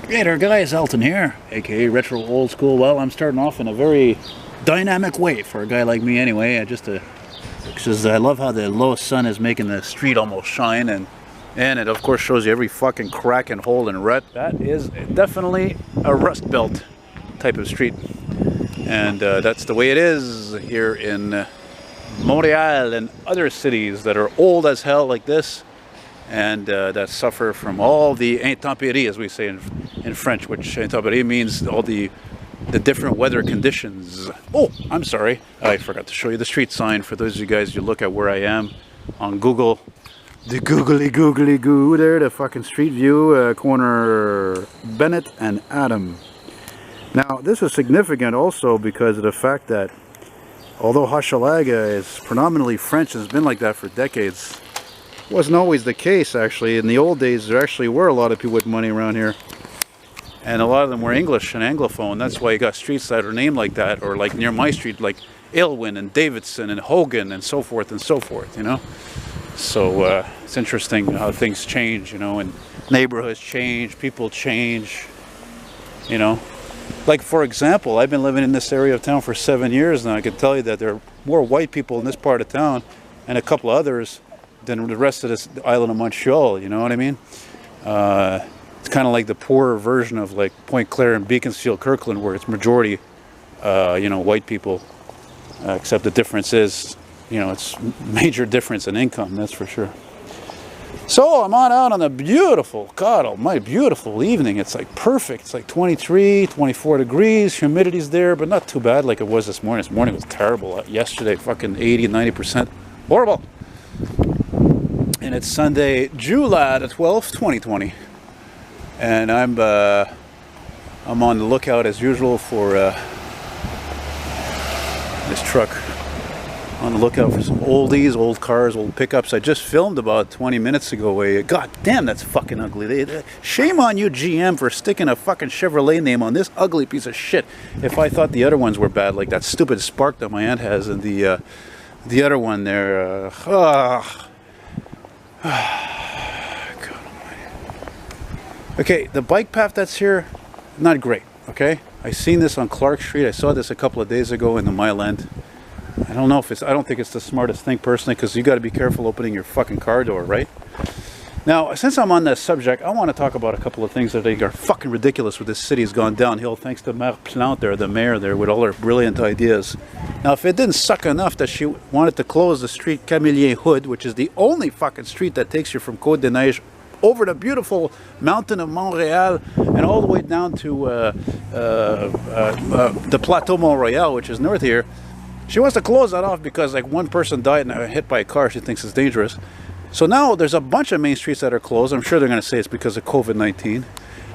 Hey there guys, Elton here, aka Retro Old School. Well, I'm starting off in a very dynamic way for a guy like me anyway, because I love how the low sun is making the street almost shine, and it of course shows you every fucking crack and hole and rut. That is definitely a rust belt type of street, and that's the way it is here in Montreal and other cities that are old as hell like this, and that suffer from all the intempéries, as we say in French, which intempéries means all the different weather conditions. Oh, I'm sorry, I forgot to show you the street sign for those of you guys. You look at where I am on Google, the googly goo there, the fucking street view, corner Bennett and Adam. Now this is significant also because of the fact that although Hochelaga is predominantly French and has been like that for decades, wasn't always the case. Actually, in the old days there actually were a lot of people with money around here, and a lot of them were English and Anglophone. That's why you got streets that are named like that, or like near my street, like Aylwin and Davidson and Hogan and so forth, you know. So it's interesting how things change, you know, and neighborhoods change, people change, you know. Like, for example, I've been living in this area of town for 7 years now. I can tell you that there are more white people in this part of town and a couple of others than the rest of this island of Montreal, you know what I mean? It's kind of like the poorer version of like Point Claire and Beaconsfield, Kirkland, where it's majority, you know, white people, except the difference is, you know, it's major difference in income, that's for sure. So I'm out on a beautiful, God almighty, beautiful evening. It's like perfect. It's like 23, 24 degrees, humidity's there, but not too bad like it was this morning. This morning was terrible. Yesterday, fucking 80, 90%. Horrible. And it's Sunday, July the 12th, 2020. And I'm on the lookout as usual for this truck. On the lookout for some oldies, old cars, old pickups. I just filmed about 20 minutes ago. God damn, that's fucking ugly. Shame on you, GM, for sticking a fucking Chevrolet name on this ugly piece of shit. If I thought the other ones were bad, like that stupid Spark that my aunt has, and the other one there. Okay, the bike path that's here, not great. Okay, I seen this on Clark Street. I saw this a couple of days ago in the Mile End. I don't know if it's, I don't think it's the smartest thing personally, because you got to be careful opening your fucking car door, right? Now, since I'm on this subject, I want to talk about a couple of things that I think are fucking ridiculous where this city has gone downhill thanks to Maire Plante there, the mayor there, with all her brilliant ideas. Now, if it didn't suck enough that she wanted to close the street Camillien Hood, which is the only fucking street that takes you from Côte des Neiges over the beautiful mountain of Montreal and all the way down to the Plateau Mont-Royal, which is north here. She wants to close that off because like one person died and hit by a car. She thinks it's dangerous. So now there's a bunch of main streets that are closed. I'm sure they're going to say it's because of COVID-19,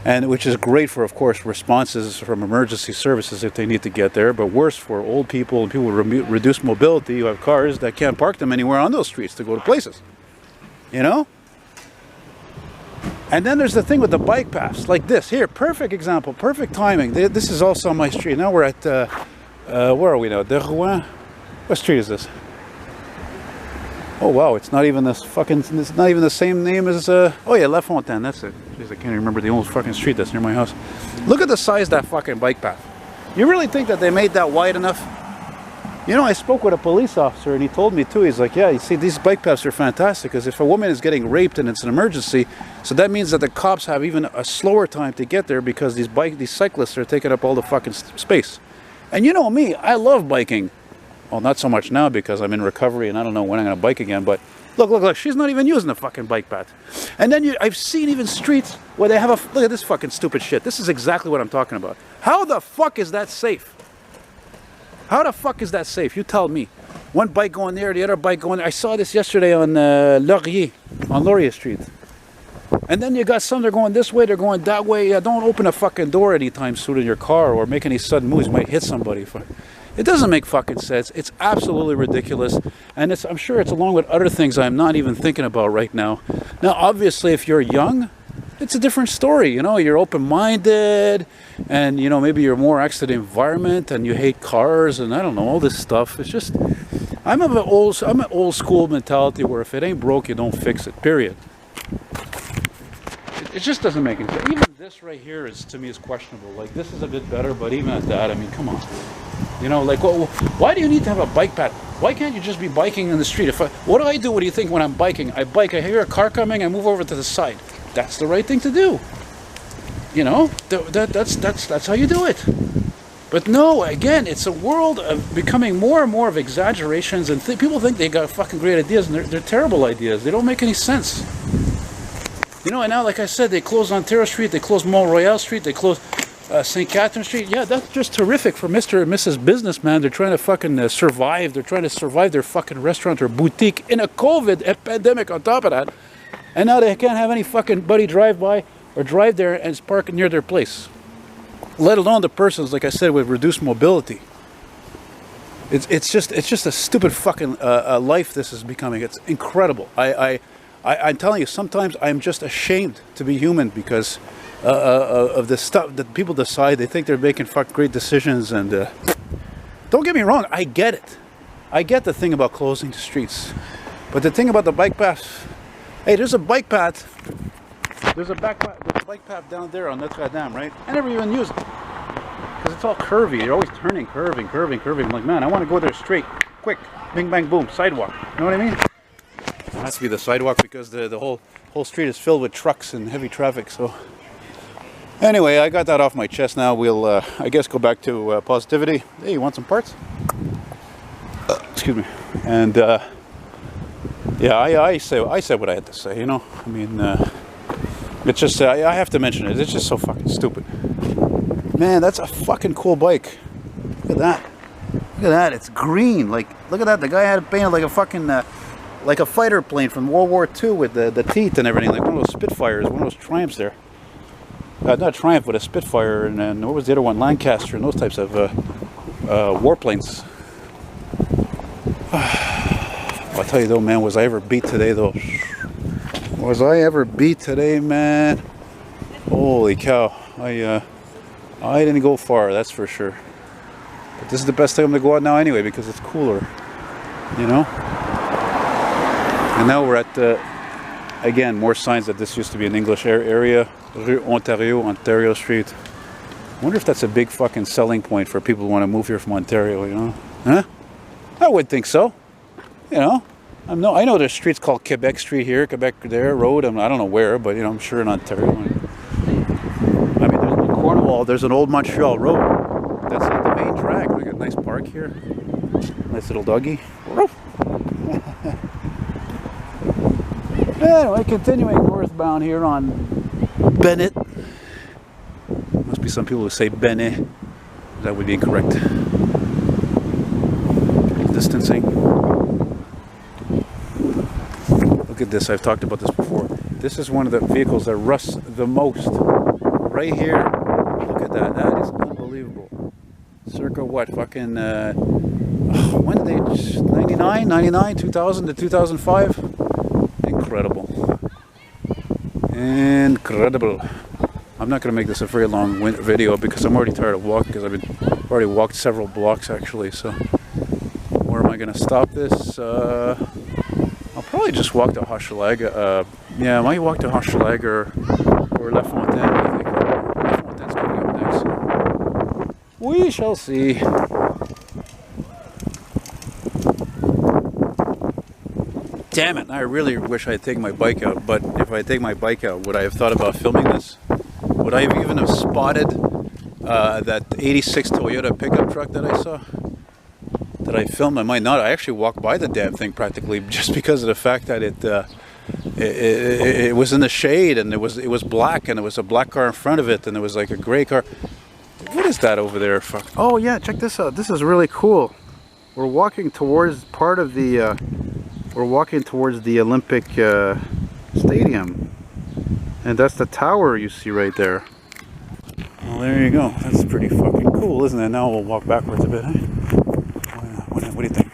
and which is great for, of course, responses from emergency services if they need to get there, but worse for old people and people with reduced mobility who have cars that can't park them anywhere on those streets to go to places, you know? And then there's the thing with the bike paths, like this here, perfect example, perfect timing. This is also on my street. Now we're at where are we now? De Rouen? What street is this? Oh wow, it's not even this fucking, it's not even the same name as oh yeah, La Fontaine, that's it. Jeez, I can't remember the old fucking street that's near my house. Look at the size of that fucking bike path. You really think that they made that wide enough? You know, I spoke with a police officer and he told me too, he's like, yeah, you see, these bike paths are fantastic because if a woman is getting raped and it's an emergency, so that means that the cops have even a slower time to get there because these cyclists are taking up all the fucking space. And you know me, I love biking. Well, not so much now because I'm in recovery and I don't know when I'm going to bike again, but look, she's not even using the fucking bike path. And then I've seen even streets where they have look at this fucking stupid shit. This is exactly what I'm talking about. How the fuck is that safe? How the fuck is that safe? You tell me. One bike going there, the other bike going there. I saw this yesterday on Laurier Street. And then you got some, they're going this way, they're going that way. Yeah, don't open a fucking door anytime soon in your car or make any sudden moves. You might hit somebody. It doesn't make fucking sense. It's absolutely ridiculous. And I'm sure it's along with other things I'm not even thinking about right now. Now, obviously, if you're young, it's a different story. You know, you're open-minded and, you know, maybe you're more access to the environment and you hate cars and I don't know, all this stuff. It's just, I'm an old school mentality where if it ain't broke, you don't fix it, period. It just doesn't make any sense. Even this right here is, to me, is questionable. Like, this is a bit better, but even at that, I mean, come on. You know, like, why do you need to have a bike path? Why can't you just be biking in the street? What do I do? What do you think when I'm biking? I bike, I hear a car coming, I move over to the side. That's the right thing to do. You know, that's how you do it. But no, again, it's a world of becoming more and more of exaggerations, and people think they got fucking great ideas, and they're terrible ideas. They don't make any sense. You know, and now, like I said, they closed Ontario Street, they closed Montreal'S Street, they closed St. Catherine Street. Yeah, that's just terrific for Mr. and Mrs. Businessman. They're trying to fucking survive. They're trying to survive their fucking restaurant or boutique in a COVID pandemic on top of that. And now they can't have any fucking buddy drive by or drive there and park near their place. Let alone the persons, like I said, with reduced mobility. It's just a stupid fucking life this is becoming. It's incredible. I'm telling you, sometimes I'm just ashamed to be human because of the stuff that people decide. They think they're making great decisions, and don't get me wrong, I get it. I get the thing about closing the streets, but the thing about the bike path. Hey, there's a bike path. There's a bike path down there on Notre Dame, right? I never even use it because it's all curvy. You're always turning, curving. I'm like, man, I want to go there straight, quick, bing, bang, boom, sidewalk. You know what I mean? It has to be the sidewalk because the whole street is filled with trucks and heavy traffic. So anyway, I got that off my chest now. We'll, I guess, go back to positivity. Hey, you want some parts? Excuse me. And yeah, I said what I had to say. You know, I mean, it's just I have to mention it. It's just so fucking stupid. Man, that's a fucking cool bike. Look at that. Look at that. It's green. Like, look at that. The guy had it painted like a fucking like a fighter plane from World War II with the teeth and everything, like one of those Spitfires, one of those Triumphs there. Not Triumph, but a Spitfire, and then what was the other one? Lancaster, and those types of warplanes. I'll tell you though, man, was I ever beat today though? Was I ever beat today, man? Holy cow! I didn't go far, that's for sure. But this is the best time to go out now anyway because it's cooler, you know. And now we're at again more signs that this used to be an English area. Rue Ontario Street. I wonder if that's a big fucking selling point for people who want to move here from Ontario, you know? Huh? I would think so. You know? I know there's streets called Quebec Street here, Quebec there, road. I don't know where, but you know, I'm sure in Ontario. I mean, there's in Cornwall, there's an old Montreal road. That's like the main drag. Look at a nice park here. Nice little doggy. Anyway, continuing northbound here on Bennett. Must be some people who say Bennett. That would be incorrect. Distancing. Look at this. I've talked about this before. This is one of the vehicles that rusts the most. Right here. Look at that. That is unbelievable. Circa what? Fucking when did they? 99, 2000 to 2005. Incredible. Incredible. I'm not going to make this a very long video because I'm already tired of walking because I've already walked several blocks actually. So where am I going to stop this? I'll probably just walk to Hochelaga. Yeah, I might walk to Hochelaga or La Fontaine. I think La Fontaine's coming up next. We shall see. Damn it, I really wish I'd taken my bike out, but if I take my bike out, would I have thought about filming this? Would I even have spotted that 86 Toyota pickup truck that I saw? That I filmed? I might not. I actually walked by the damn thing practically just because of the fact that it was in the shade and it was black and there was a black car in front of it and there was like a gray car. What is that over there? Fuck. Oh yeah, check this out. This is really cool. We're walking towards part of the we're walking towards the Olympic Stadium, and that's the tower you see right there. Well, there you go. That's pretty fucking cool, isn't it? Now we'll walk backwards a bit, eh? What do you think?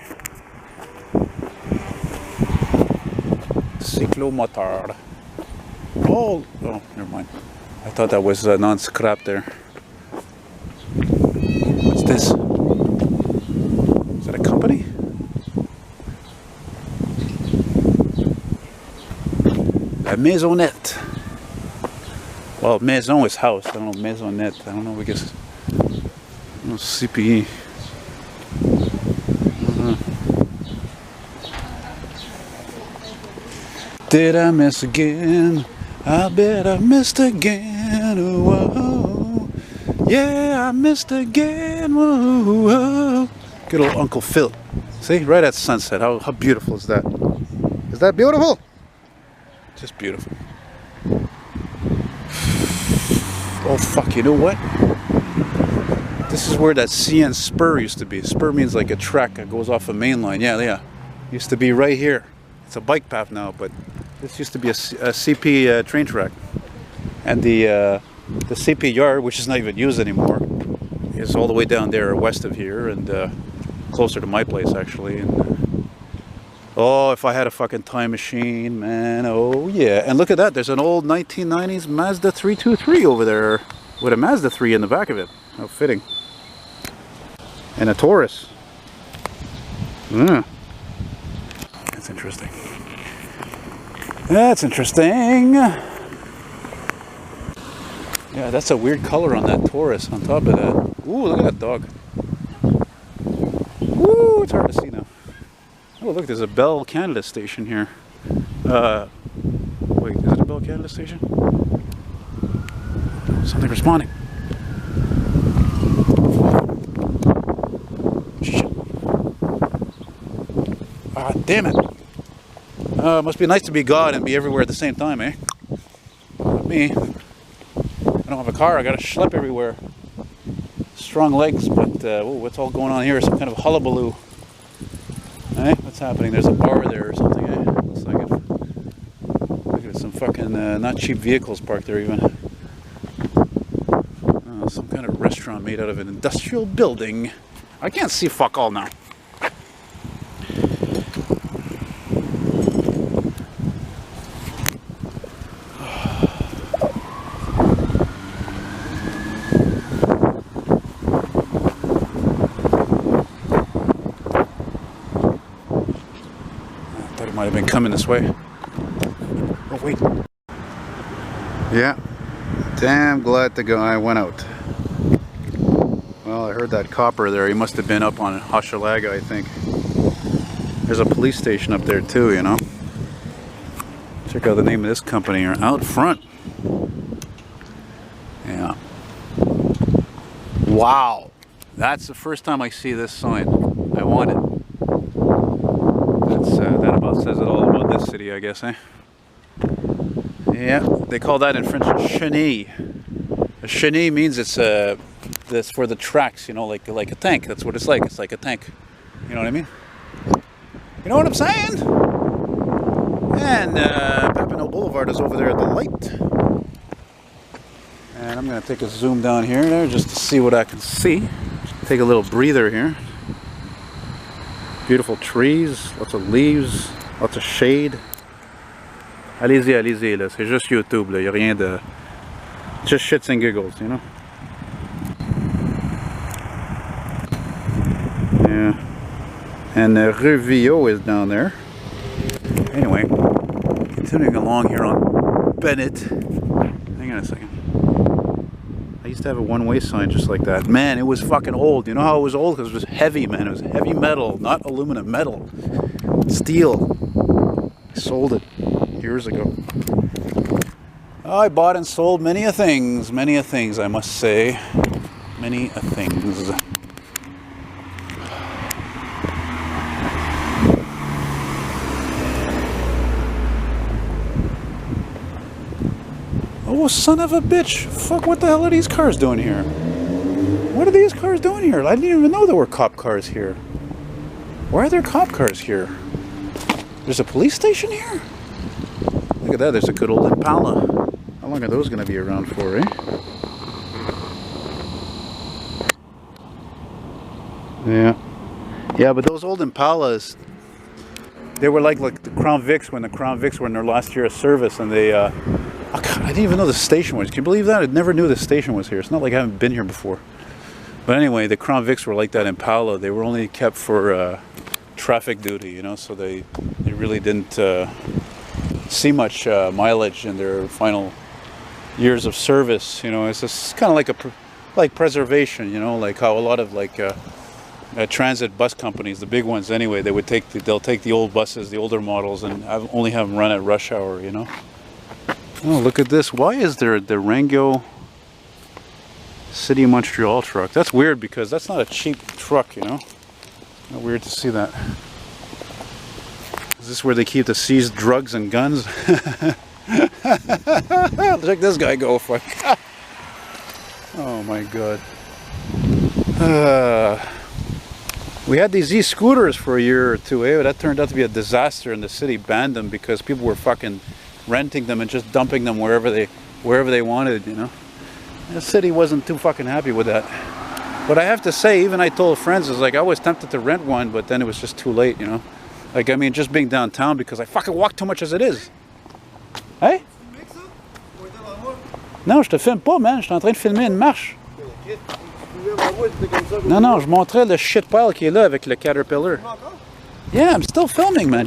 Cyclomotor. Oh, never mind. I thought that was non-scrap there. What's this? Is that a company? La Maisonnette. Well, maison is house. I don't know, maisonnette. I don't know, I guess. No, CPE. Did I miss again? I bet I missed again. Whoa. Yeah, I missed again. Whoa. Good old Uncle Phil. See, right at sunset. How beautiful is that? Is that beautiful? Just beautiful. Oh fuck, you know what? This is where that CN spur used to be. Spur means like a track that goes off a main line. Yeah. Used to be right here. It's a bike path now, but this used to be a CP train track. And the CP yard, which is not even used anymore, is all the way down there west of here and closer to my place actually. And, oh, if I had a fucking time machine, man, oh yeah. And look at that, there's an old 1990s Mazda 323 over there with a Mazda 3 in the back of it. How fitting. And a Taurus. That's interesting. That's interesting. Yeah, that's a weird color on that Taurus on top of that. Ooh, look at that dog. Ooh, it's hard to see now. Oh, look, there's a Bell Canada station here. Wait, is it a Bell Canada station? Something responding. Shit. Ah, damn it. It must be nice to be God and be everywhere at the same time, eh? Not me. I don't have a car, I gotta schlep everywhere. Strong legs, but what's all going on here? Some kind of hullabaloo. Eh? What's happening? There's a bar there or something, eh? Looks like it. Look at some fucking not cheap vehicles parked there even. Some kind of restaurant made out of an industrial building. I can't see fuck all now. Might have been coming this way. Oh wait. Yeah. Damn glad the guy went out. Well, I heard that copper there. He must have been up on Hochelaga, I think. There's a police station up there too, you know. Check out the name of this company here. Out front. Yeah. Wow. That's the first time I see this sign. I want it. That about says it all about this city, I guess, eh? Yeah, they call that in French chenille. A chenille means it's this for the tracks, you know, like a tank. That's what it's like. It's like a tank. You know what I mean? You know what I'm saying? And Papineau Boulevard is over there at the light. And I'm gonna take a zoom down here there just to see what I can see. Take a little breather here. Beautiful trees, lots of leaves, lots of shade. Allez-y, allez-y, là. C'est juste YouTube, là. Y a rien de... Just shits and giggles, you know? Yeah. And Rue Villot is down there. Anyway, continuing along here on Bennett. Hang on a second. I used to have a one-way sign just like that. Man, it was fucking old. You know how it was old? Because it was heavy, man. It was heavy metal, not aluminum, metal. Steel. I sold it years ago. I bought and sold many a things, I must say. Many a things. Oh, son of a bitch. Fuck, what the hell are these cars doing here? What are these cars doing here? I didn't even know there were cop cars here. Why are there cop cars here? There's a police station here? Look at that, there's a good old Impala. How long are those going to be around for, eh? Yeah. Yeah, but those old Impalas, they were like the Crown Vics when the Crown Vics were in their last year of service, and they... Oh God, I didn't even know the station was. Can you believe that? I never knew the station was here. It's not like I haven't been here before. But anyway, the Crown Vics were like that Impala. They were only kept for traffic duty, you know, so they really didn't see much mileage in their final years of service. You know, it's just kind of like like preservation. You know, like how a lot of like transit bus companies, the big ones anyway, they'll take the old buses, the older models, and only have them run at rush hour. You know. Oh, look at this! Why is there the Rangio City of Montreal truck? That's weird because that's not a cheap truck. You know. Not weird to see that. Is this where they keep the seized drugs and guns? Check this guy go, fuck. Oh my god. We had these e-scooters for a year or two, eh? That turned out to be a disaster, and the city banned them because people were fucking renting them and just dumping them wherever they wanted, you know. The city wasn't too fucking happy with that. But I have to say, even I told friends, it's like I was tempted to rent one, but then it was just too late, you know. Like, I mean, just being downtown because I fucking walk too much as it is. Hey? Non, je te filme pas, man. Je suis en train de filmer une marche. Non, non, je montrais le shit pile qui est là avec le Caterpillar. Yeah, I'm still filming, man.